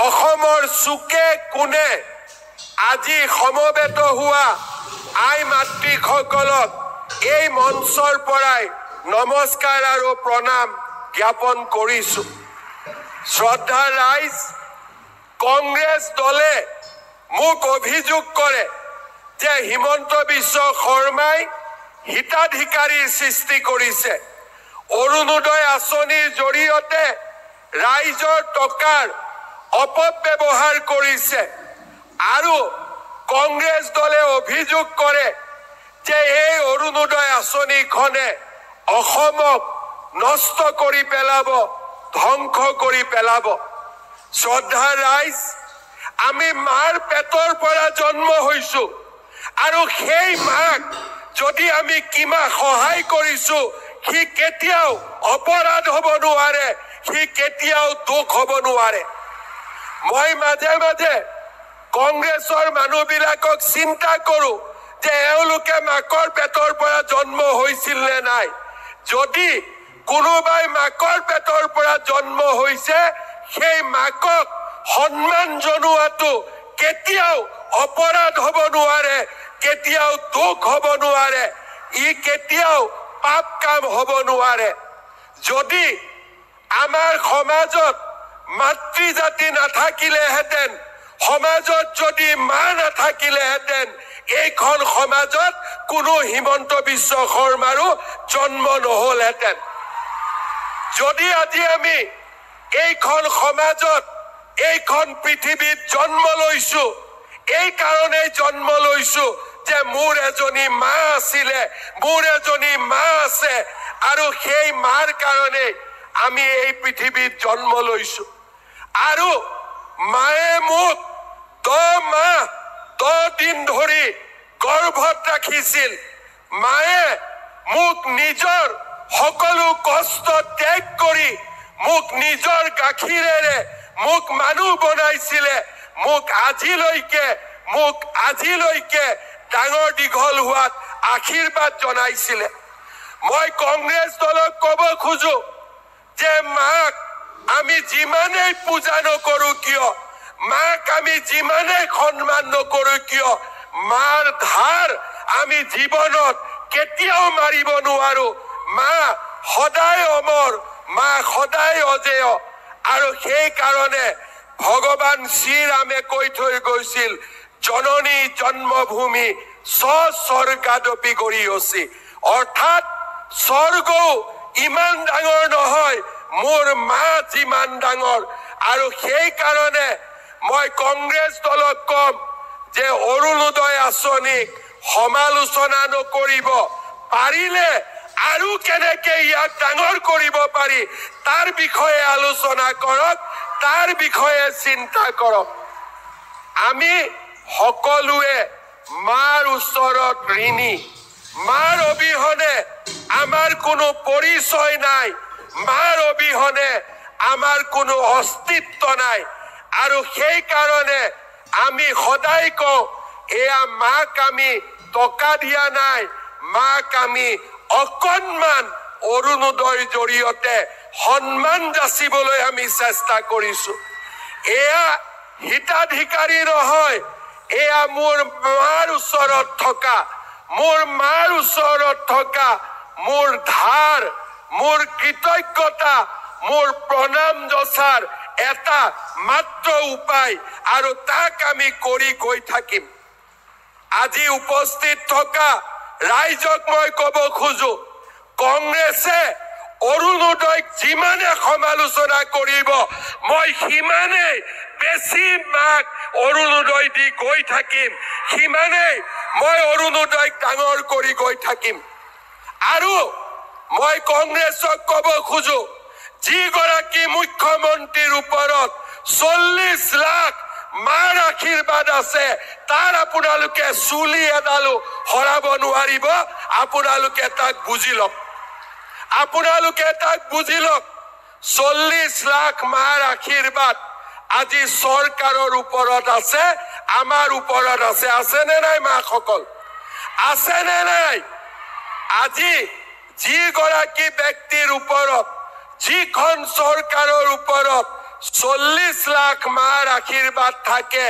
অসমৰ চুকে কোণে আজি সমবেত হোৱা আই মাতৃসকলক এই মঞ্চৰ পৰাই নমস্কাৰ আৰু প্ৰণাম জ্ঞাপন কৰিছোঁ। শ্ৰদ্ধা ৰাইজ, কংগ্ৰেছ দলে মোক অভিযোগ কৰে যে হিমন্ত বিশ্ব শৰ্মাই হিতাধিকাৰীৰ সৃষ্টি কৰিছে, অৰুণোদয় আঁচনিৰ জৰিয়তে ৰাইজৰ টকাৰ অপব্যৱহাৰ কৰিছে আৰু কংগ্ৰেছ দলে অভিযোগ কৰে যে এই অৰুণোদয় আঁচনিখনে অসমক নষ্ট কৰি পেলাব, ধ্বংস কৰি পেলাব। শ্ৰদ্ধা ৰাইজ, আমি মাৰ পেটৰ পৰা জন্ম হৈছোঁ আৰু সেই মাক যদি আমি কিবা সহায় কৰিছোঁ, সি কেতিয়াও অপৰাধ হ'ব নোৱাৰে, সি কেতিয়াও দোষ হ'ব নোৱাৰে। মই মাজে মাজে কংগ্ৰেছৰ মানুহবিলাকক চিন্তা কৰোঁ যে এওঁলোকে মাকৰ পেটৰ পৰা জন্ম হৈছিল নে নাই। যদি কোনোবাই মাকৰ পেটৰ পৰা জন্ম হৈছে, সেই মাকক সন্মান জনোৱাটো কেতিয়াও অপৰাধ হ'ব নোৱাৰে, কেতিয়াও দোষ হ'ব নোৱাৰে, ই কেতিয়াও পাপ কাম হ'ব নোৱাৰে। যদি আমাৰ সমাজত মাতৃজাতি নাথাকিলেহেঁতেন, সমাজত যদি মা নাথাকিলেহেঁতেন, এইখন সমাজত কোনো হিমন্ত বিশ্ব শৰ্মাৰো জন্ম নহ'লহেঁতেন। যদি আজি আমি এইখন সমাজত, এইখন পৃথিৱীত জন্ম লৈছোঁ, এই কাৰণেই জন্ম লৈছোঁ যে মোৰ এজনী মা আছিলে, মোৰ এজনী মা আছে, আৰু সেই মাৰ কাৰণে আমি এই পৃথিৱীত জন্ম লৈছোঁ। আৰু মায়ে মোক 10 মাহ 10 দিন ধৰি গৰ্ভত ৰাখিছিল। মায়ে মোক নিজৰ সকলো কষ্ট ত্যাগ কৰি মোক নিজৰ গাখীৰেৰে মোক মানুহ বনাইছিলে, মোক আজিলৈকে ডাঙৰ দীঘল হোৱাত আশীৰ্বাদ জনাইছিলে। মই কংগ্ৰেছ দলক ক'ব খোজো যে মাক আমি যিমানেই পূজা নকৰোঁ কিয়, মাক আমি যিমানেই সন্মান নকৰোঁ কিয়, মাৰ ধাৰ আমি জীৱনত কেতিয়াও মাৰিব নোৱাৰো। মা সদায় অমৰ, মা সদায় অজেয়। আৰু সেই কাৰণে ভগৱান শ্ৰীৰামে কৈ থৈ গৈছিল, জননী জন্মভূমি স্বৰ্গাদপি গৰিয়সী, অৰ্থাৎ স্বৰ্গও ইমান ডাঙৰ নহয়, মোৰ মা যিমান ডাঙৰ। আৰু সেই কাৰণে মই কংগ্ৰেছ দলক কম যে অৰুণোদয় আঁচনিক সমালোচনা নকৰিব, পাৰিলে আৰু কেনেকে ইয়াক ডাঙৰ কৰিব পাৰি তাৰ বিষয়ে আলোচনা কৰক, তাৰ বিষয়ে চিন্তা কৰক। আমি সকলোৱে মাৰ ওচৰত ঋণী। মাৰ অবিহনে আমাৰ কোনো পৰিচয় নাই, মাৰ অবিহনে আমাৰ কোনো অস্তিত্ব নাই। আৰু সেই কাৰণে আমি সদায় কওঁ এয়া মাক আমি টকা দিয়া নাই, মাক আমি অকণমান অৰুণোদয়ৰ জৰিয়তে সন্মান যাচিবলৈ আমি চেষ্টা কৰিছো। এয়া হিতাধিকাৰী নহয়, এয়া মোৰ মাৰ ওচৰত থকা, মোৰ মাৰ ওচৰত থকা মোৰ ধাৰ, মোৰ কৃতজ্ঞতা, মোৰ প্ৰণাম যচাৰ এটা মাত্ৰ উপায়, আৰু তাক আমি কৰি গৈ থাকিম। আজি উপস্থিত থকা ৰাইজক মই ক'ব খোজো, কংগ্ৰেছে অৰুণোদয়ক যিমানে সমালোচনা কৰিব মই সিমানেই বেছি মাক অৰুণোদয় দি গৈ থাকিম, সিমানেই মই অৰুণোদয়ক ডাঙৰ কৰি গৈ থাকিম। আৰু মই কংগ্ৰেছক ক'ব খোজো, যিগৰাকী মুখ্যমন্ত্ৰীৰ ওপৰত 40 লাখ মাৰ আশীৰ্বাদ আছে, তাৰ আপোনালোকে চুলি এডালো সৰাব নোৱাৰিব। আপোনালোকে তাক বুজি লওক, আপোনালোকে তাক বুজি লওক। 40 লাখ মাৰ আশীৰ্বাদ আজি চৰকাৰৰ ওপৰত আছে, আমাৰ ওপৰত আছে। আছেনে নাই মাসকল? আছেনে নাই? আজি যিগৰাকী ব্যক্তিৰ ওপৰত, যিখন চৰকাৰৰ ওপৰত 40 লাখ মাৰ আশীৰ্বাদ থাকে,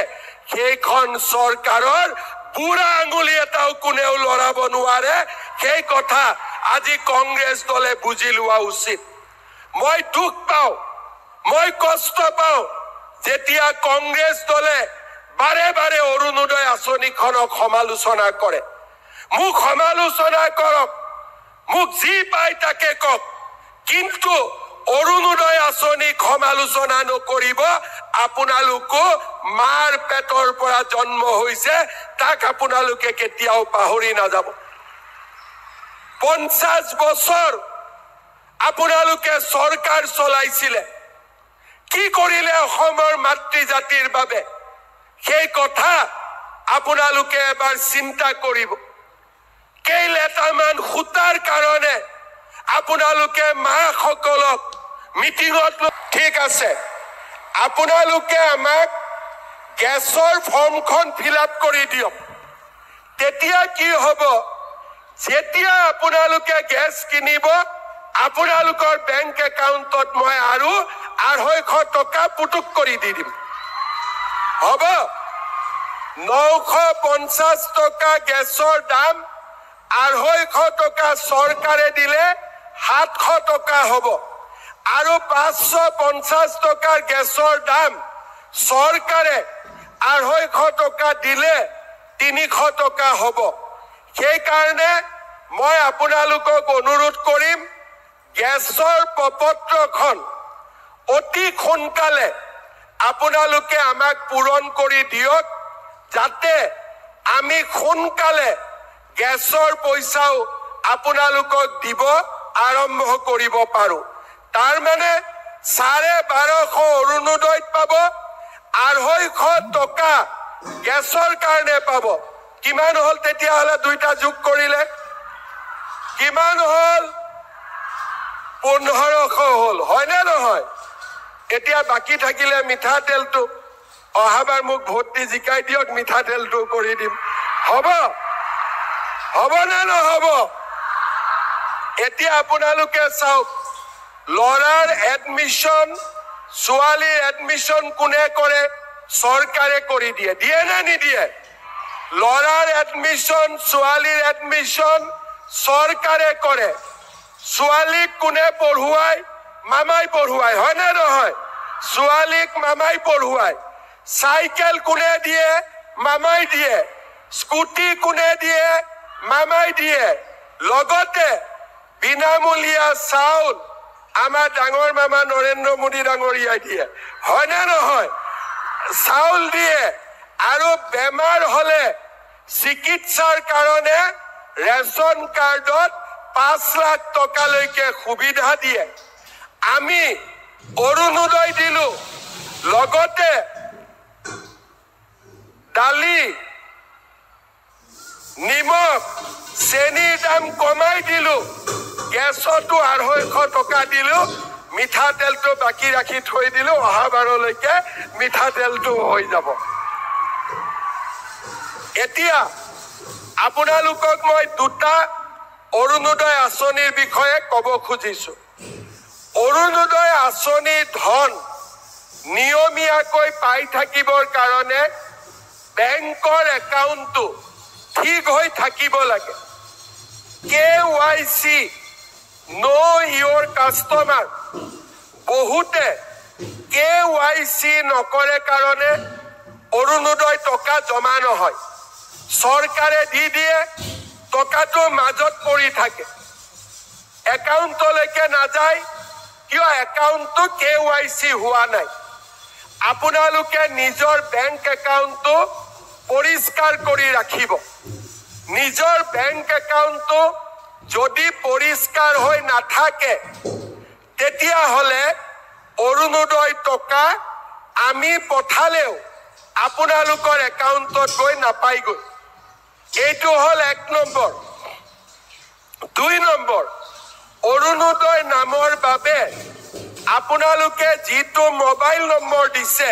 সেইখন চৰকাৰৰ বুঢ়া আঙুলি এটাও কোনেও লৰাব নোৱাৰে। সেই কথা আজি কংগ্ৰেছ দলে বুজি লোৱা উচিত। মই দুখ পাওঁ, মই কষ্ট পাওঁ যেতিয়া কংগ্ৰেছ দলে বাৰে বাৰে অৰুণোদয় আঁচনিখনক সমালোচনা কৰে। মোক সমালোচনা কৰক, মোক যি পায় তাকে কওক, কিন্তু অৰুণোদয় আঁচনিক সমালোচনা নকৰিব। আপোনালোকো মাৰ পেটৰ পৰা জন্ম হৈছে, তাক আপোনালোকে কেতিয়াও পাহৰি নাযাব। 50 বছৰ আপোনালোকে চৰকাৰ চলাইছিলে, কি কৰিলে অসমৰ মাতৃ জাতিৰ বাবে, সেই কথা আপোনালোকে এবাৰ চিন্তা কৰিব। কেইলেটামান সূতাৰ কাৰণে আপোনালোকে মাসকলক মিটিঙত, ঠিক আছে, আপোনালোকে আমাক গেছৰ ফৰ্মখন ফিল আপ কৰি দিয়ক। তেতিয়া কি হ'ব, যেতিয়া আপোনালোকে গেছ কিনিব, আপোনালোকৰ বেংক একাউণ্টত মই আৰু 250 টকা পুটুক কৰি দি দিম। হ'ব? 950 টকা গেছৰ দাম, 250 টকা চৰকাৰে দিলে 700 টকা হ'ব। আৰু 550 টকাৰ গেছৰ দাম চৰকাৰে 250 টকা দিলে 300 টকা হ'ব। সেইকাৰণে মই আপোনালোকক অনুৰোধ কৰিম, গেছৰ প্ৰপত্ৰখন অতি সোনকালে আপোনালোকে আমাক পূৰণ কৰি দিয়ক, যাতে আমি সোনকালে গেছৰ পইচাও আপোনালোকক দিব আৰম্ভ কৰিব পাৰো। তাৰ মানে 1250 অৰুণোদয়ত পাব, 250 টকা গেছৰ কাৰণে পাব। কিমান হ'ল তেতিয়াহ'লে? দুইটা যোগ কৰিলে কিমান হ'ল? 1500 হ'ল, হয়নে নহয়? এতিয়া বাকী থাকিলে মিঠাতেলটো, অহাবাৰ মোক ভোট দি জিকাই দিয়ক, মিঠাতেলটো কৰি দিম। হ'ব? হ'ব নে নহ'ব? এতিয়া আপোনালোকে চাওক, ল'ৰাৰ এডমিশ্যন, ছোৱালীৰ এডমিশ্যন কোনে কৰে? চৰকাৰে কৰি দিয়ে। দিয়ে নে নিদিয়ে? ল'ৰাৰ এডমিশ্যন, ছোৱালীৰ এডমিশ্যন চৰকাৰে কৰে। ছোৱালীক কোনে পঢ়ুৱায়? মামাই পঢ়ুৱায়, হয় নে নহয়? ছোৱালীক মামাই পঢ়ুৱায়। চাইকেল কোনে দিয়ে? মামাই দিয়ে। স্কুটি কোনে দিয়ে? মামাই দিয়ে। লগতে বিনামূলীয়া চাউল আমাৰ ডাঙৰ মামা নৰেন্দ্ৰ মোদী ডাঙৰীয়াই দিয়ে, হয় নে নহয়? চাউল দিয়ে। আৰু বেমাৰ হলে চিকিৎসাৰ কাৰণে ৰেচন কাৰ্ডত 5 লাখ টকালৈকে সুবিধা দিয়ে। আমি অৰুণোদয় দিলো, লগতে দালি, নিমখ, চেনিৰ দাম কমাই দিলো, গেছতো 250 টকা দিলো, মিঠাতেলটো বাকি ৰাখি থৈ দিলো, অহা বাৰলৈকে মিঠাতেলটো হৈ যাব। এতিয়া আপোনালোকক মই দুটা অৰুণোদয় আঁচনিৰ বিষয়ে ক'ব খুজিছো। অৰুণোদয় আঁচনিৰ ধন নিয়মীয়াকৈ পাই থাকিবৰ কাৰণে বেংকৰ একাউণ্টটো ঠিক হৈ থাকিব লাগে। KYC know your customer, বহুতে KYC নকৰে কাৰণে অৰুণোদয় টকা জমা নহয়। চৰকাৰে দি দিয়ে, টকাটো মাজত পৰি থাকে, একাউণ্টলৈকে নাযায়। কিয়? একাউণ্টটো KYC হোৱা নাই। আপোনালোকে নিজৰ বেংক একাউণ্টটো পৰিষ্কাৰ কৰি ৰাখিব। নিজৰ বেংক একাউণ্টটো যদি পৰিষ্কাৰ হৈ নাথাকে, তেতিয়াহ'লে অৰুণোদয় টকা আমি পঠালেও আপোনালোকৰ একাউণ্টত গৈ নাপায়গৈ। এইটো হ'ল 1 নম্বৰ। 2 নম্বৰ, অৰুণোদয় নামৰ বাবে আপোনালোকে যিটো মোবাইল নম্বৰ দিছে,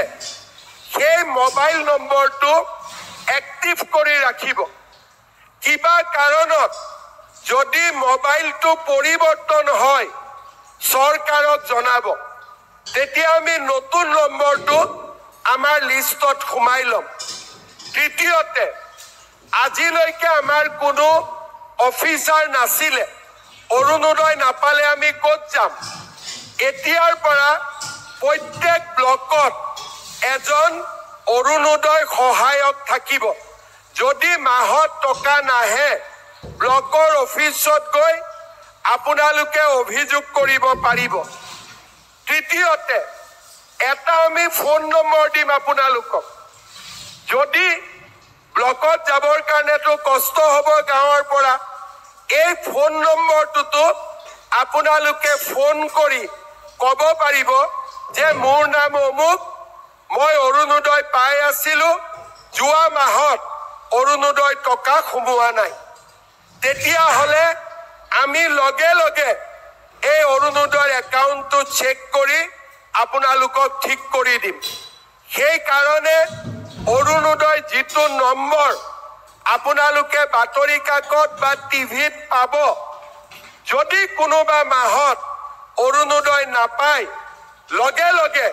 সেই মোবাইল নম্বৰটো এক্টিভ কৰি ৰাখিব। কিবা কাৰণত যদি মোবাইলটো পৰিৱৰ্তন হয়, চৰকাৰক জনাব। তেতিয়া আমি নতুন নম্বৰটো আমাৰ লিষ্টত সোমাই ল'ম। তৃতীয়তে, আজিলৈকে আমাৰ কোনো অফিচাৰ নাছিলে। অৰুণোদয় নাপালে আমি ক'ত যাম? এতিয়াৰ পৰা প্ৰত্যেক ব্লকত এজন অৰুণোদয় সহায়ক থাকিব। যদি মাহত টকা নাহে, ব্লকৰ অফিচত গৈ আপোনালোকে অভিযোগ কৰিব পাৰিব। তৃতীয়তে, এটা আমি ফোন নম্বৰ দিম আপোনালোকক। যদি ব্লকত যাবৰ কাৰণেতো কষ্ট হ'ব গাঁৱৰ পৰা, এই ফোন নম্বৰটোতো আপোনালোকে ফোন কৰি ক'ব পাৰিব যে মোৰ নাম অমুক, মই অৰুণোদয় পাই আছিলো, যোৱা মাহত অৰুণোদয় টকা সোমোৱা নাই। তেতিয়াহ'লে আমি লগে লগে এই অৰুণোদয়ৰ একাউণ্টটো চেক কৰি আপোনালোকক ঠিক কৰি দিম। সেইকাৰণে অৰুণোদয় যিটো নম্বৰ আপোনালোকে বাতৰি কাকত বা টিভিত পাব, যদি কোনোবা মাহত অৰুণোদয় নাপায়, লগে লগে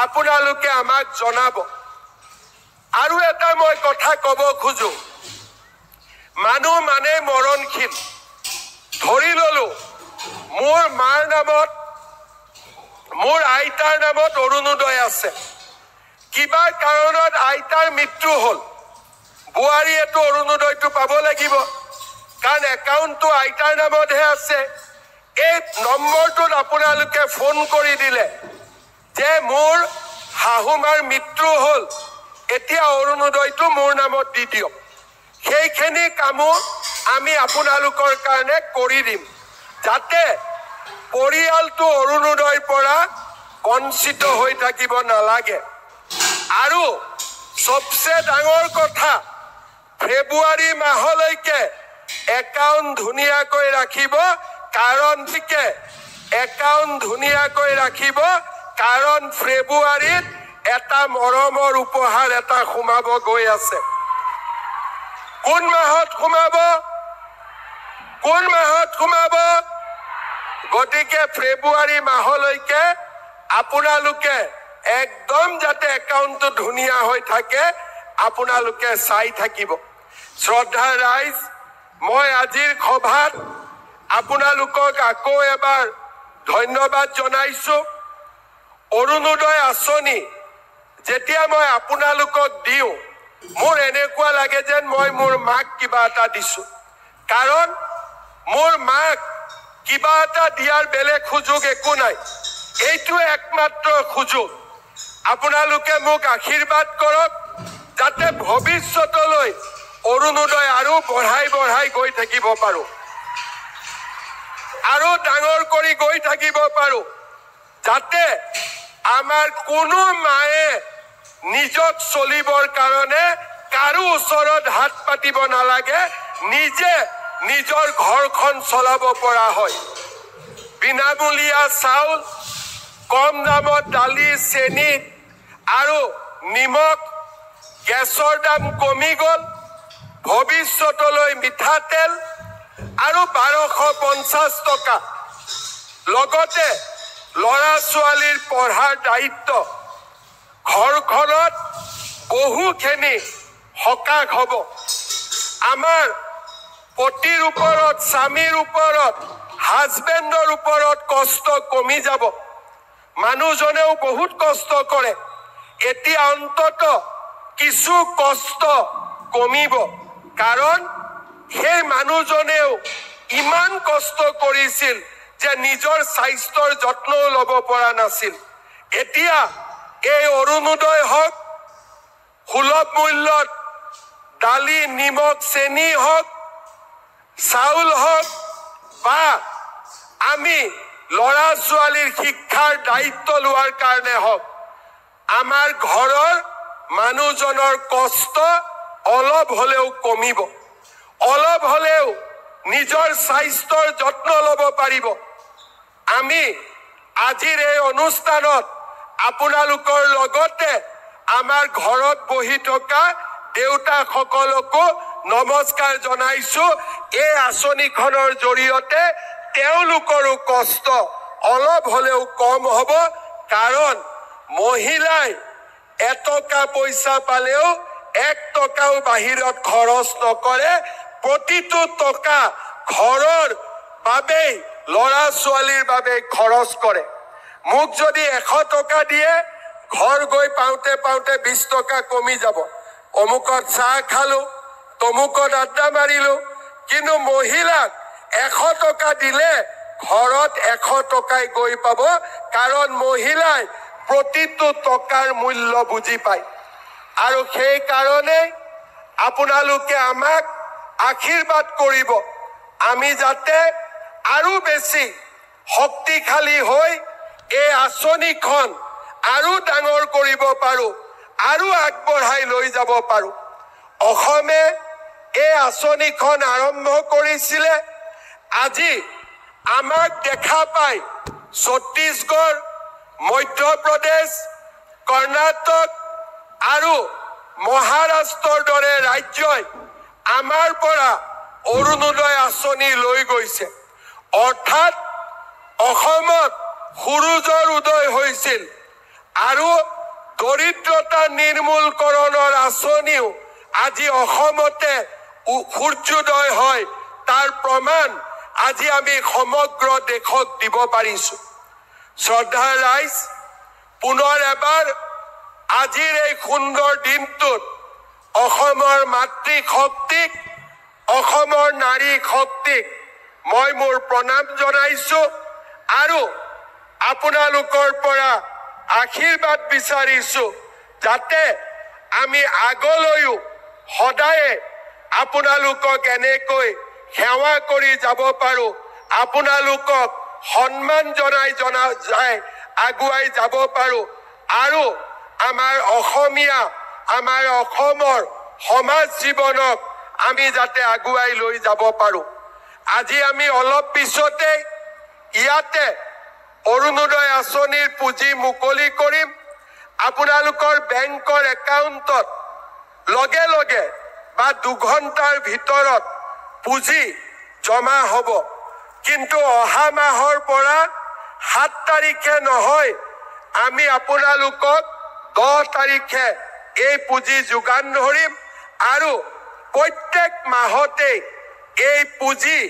আপোনালোকে আমাক জনাব। আৰু এটা মই কথা ক'ব খোজো, মানুহ মানে মৰণশীল। ধৰি ললো মোৰ মাৰ নামত, মোৰ আইতাৰ নামত অৰুণোদয় আছে। কিবা কাৰণত আইতাৰ মৃত্যু হ'ল, বোৱাৰীয়েতো অৰুণোদয়টো পাব লাগিব, কাৰণ একাউণ্টটো আইতাৰ নামতহে আছে। এই নম্বৰটোত আপোনালোকে ফোন কৰি দিলে যে মোৰ শাহুমাৰ মৃত্যু হ'ল, এতিয়া অৰুণোদয়টো মোৰ নামত দি দিয়ক। সেইখিনি কামো আমি আপোনালোকৰ কাৰণে কৰি দিম, যাতে পৰিয়ালটো অৰুণোদয়ৰ পৰা বঞ্চিত হৈ থাকিব নালাগে। আৰু সবচে ডাঙৰ কথা, ফেব্ৰুৱাৰী মাহলৈকে একাউণ্ট ধুনীয়াকৈ ৰাখিব। কাৰণ ফেব্ৰুৱাৰীত এটা মৰমৰ উপহাৰ এটা সোমাব গৈ আছে। কোন মাহত সোমাব? গতিকে ফেব্ৰুৱাৰী মাহলৈকে আপোনালোকে একদম যাতে একাউণ্টটো ধুনীয়া হৈ থাকে, আপোনালোকে চাই থাকিব। শ্ৰদ্ধা ৰাইজ, মই আজিৰ সভাত আপোনালোকক আকৌ এবাৰ ধন্যবাদ জনাইছো। অৰুণোদয় আঁচনি যেতিয়া মই আপোনালোকক দিওঁ, মোৰ এনেকুৱা লাগে যেন মই মোৰ মাক কিবা এটা দিছো। কাৰণ মোৰ মাক কিবা এটা দিয়াৰ বেলেগ সুযোগ একো নাই। এইটো একমাত্ৰ সুযোগ। আপোনালোকে মোক আশীৰ্বাদ কৰক, যাতে ভৱিষ্যতলৈ অৰুণোদয় আৰু বঢ়াই গৈ থাকিব পাৰো, আৰু ডাঙৰ কৰি গৈ থাকিব পাৰো, যাতে আমাৰ কোনো মায়ে নিজক চলিবৰ কাৰণে কাৰো ওচৰত হাত পাতিব নালাগে, নিজে নিজৰ ঘৰখন চলাব পৰা হয়। বিনামূলীয়া চাউল, কম দামত দালি চেনি আৰু নিমখ গেছৰ দাম কমি গ'ল ভৱিষ্যতলৈ মিঠাতেল আৰু 1250 টকা লগতে ল'ৰা ছোৱালীৰ পঢ়াৰ দায়িত্ব ঘৰখনত বহুখিনি সকাহ হ'ব আমাৰ পতিৰ ওপৰত স্বামীৰ ওপৰত হাজবেণ্ডৰ ওপৰত কষ্ট কমি যাব মানুহজনেও বহুত কষ্ট কৰে এতিয়া অন্তত কিছু কষ্ট কমিব কাৰণ সেই মানুহজনেও ইমান কষ্ট কৰিছিল যে নিজৰ স্বাস্থ্যৰ যত্নও ল'ব পৰা নাছিল এতিয়া এই অৰুণোদয় হওক সুলভ মূল্যত দালি নিমখ চেনি হওক চাউল হওক বা আমি ল'ৰা ছোৱালীৰ শিক্ষাৰ দায়িত্ব লোৱাৰ কাৰণে হওক আমাৰ ঘৰৰ মানুহজনৰ কষ্ট অলপ হ'লেও কমিব অলপ হ'লেও নিজৰ স্বাস্থ্যৰ যত্ন ল'ব পাৰিব আমি আজিৰ এই অনুষ্ঠানত আপোনালোকৰ লগতে আমাৰ ঘৰত বহি থকা দেউতাসকলকো নমস্কাৰ জনাইছো এই আঁচনিখনৰ জৰিয়তে তেওঁলোকৰো কষ্ট অলপ হ'লেও কম হ'ব কাৰণ মহিলাই এটকা পইচা পালেও 1 টকাও বাহিৰত খৰচ নকৰে প্ৰতিটো টকা ঘৰৰ বাবে ল'ৰা ছোৱালীৰ বাবে খৰচ কৰে মোক যদি 100 টকা দিয়ে ঘৰ গৈ পাওঁতে 20 টকা কমি যাব অমুকত চাহ খালো তমুকত আড্ডা মাৰিলো কিন্তু মহিলাক 100 টকা দিলে ঘৰত 100 টকাই গৈ পাব কাৰণ মহিলাই প্ৰতিটো টকাৰ মূল্য বুজি পায় আৰু সেই কাৰণে আপোনালোকে আমাক আশীৰ্বাদ কৰিব আমি যাতে আৰু বেছি শক্তিশালী হৈ এই আঁচনিখন আৰু ডাঙৰ কৰিব পাৰো আৰু আগবঢ়াই লৈ যাব পাৰো অসমে এই আঁচনিখন আৰম্ভ কৰিছিলে আজি আমাক দেখা পায় ছত্তীশগড় মধ্যপ্ৰদেশ কৰ্ণাটক আৰু মহাৰাষ্ট্ৰৰ দৰে ৰাজ্যই আমাৰ পৰা অৰুণোদয় আঁচনি লৈ গৈছে অৰ্থাৎ অসমত সূৰুজৰ উদয় হৈছিল আৰু দৰিদ্ৰতা নিৰ্মূলকৰণৰ আঁচনিও আজি অসমতে সূৰ্যোদয় হয় তাৰ প্ৰমাণ আজি আমি সমগ্ৰ দেশক দিব পাৰিছো শ্ৰদ্ধাৰ ৰাইজ পুনৰ এবাৰ আজিৰ এই সুন্দৰ দিনটোত অসমৰ মাতৃশক্তিক অসমৰ নাৰী শক্তিক মই মোৰ প্ৰণাম জনাইছো আৰু আপোনালোকৰ পৰা আশীৰ্বাদ বিচাৰিছো যাতে আমি আগলৈও সদায়ে আপোনালোকক এনেকৈ সেৱা কৰি যাব পাৰো আপোনালোকক সন্মান জনাই আগুৱাই যাব পাৰো আৰু আমাৰ অসমীয়া আমাৰ অসমৰ সমাজ জীৱনক আমি যাতে আগুৱাই লৈ যাব পাৰো আজি আমি অলপ পিছতে ইয়াতে অৰুণোদয় আঁচনিৰ পুঁজি মুকলি কৰিম আপোনালোকৰ বেংকৰ একাউণ্টত লগে লগে বা 2 ঘণ্টাৰ ভিতৰত পুঁজি জমা হ'ব কিন্তু অহা মাহৰ পৰা 7 তাৰিখে নহয় আমি আপোনালোকক 10 তাৰিখে এই পুঁজি যোগান ধৰিম আৰু প্ৰত্যেক মাহতে এই পুঁজি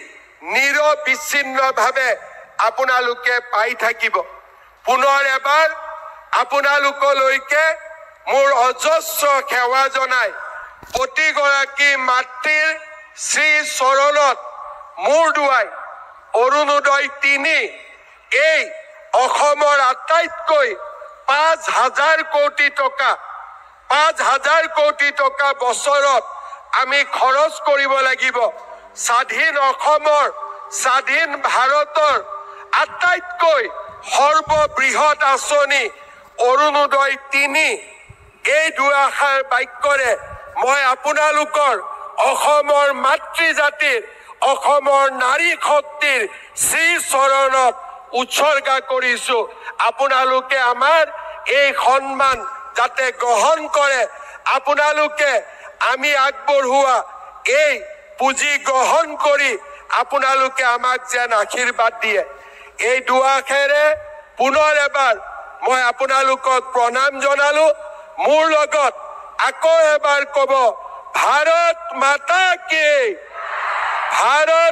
নিৰবিচ্ছিন্নভাৱে আপোনালোকে পাই থাকিব পুনৰ এবাৰ আপোনালোকলৈকে মোৰ অজস্ৰ সেৱা জনাই প্ৰতিগৰাকী মাতৃৰ শ্ৰী চৰণত মূৰ দুৱাই অৰুণোদয় 3 এই অসমৰ আটাইতকৈ 5,000 কোটি টকা বছৰত আমি খৰচ কৰিব লাগিব স্বাধীন অসমৰ স্বাধীন ভাৰতৰ আটাইতকৈ সৰ্ববৃহৎ আঁচনি অৰুণোদয় 3 এই দুআষাৰ বাক্যৰে মই আপোনালোকৰ অসমৰ মাতৃ জাতিৰ অসমৰ নাৰী শক্তিৰ শ্ৰী চৰণত উৎসৰ্গা কৰিছো আপোনালোকে আমাৰ এই সন্মান যাতে গ্ৰহণ কৰে আপোনালোকে আমি আগবঢ়োৱা এই পুঁজি গ্ৰহণ কৰি আপোনালোকে আমাক যেন আশীৰ্বাদ দিয়ে এই দুআষাৰে পুনৰ এবাৰ মই আপোনালোকক প্ৰণাম জনালো মোৰ লগত আকৌ এবাৰ ক'ব ভাৰত মাতা কি ভাৰত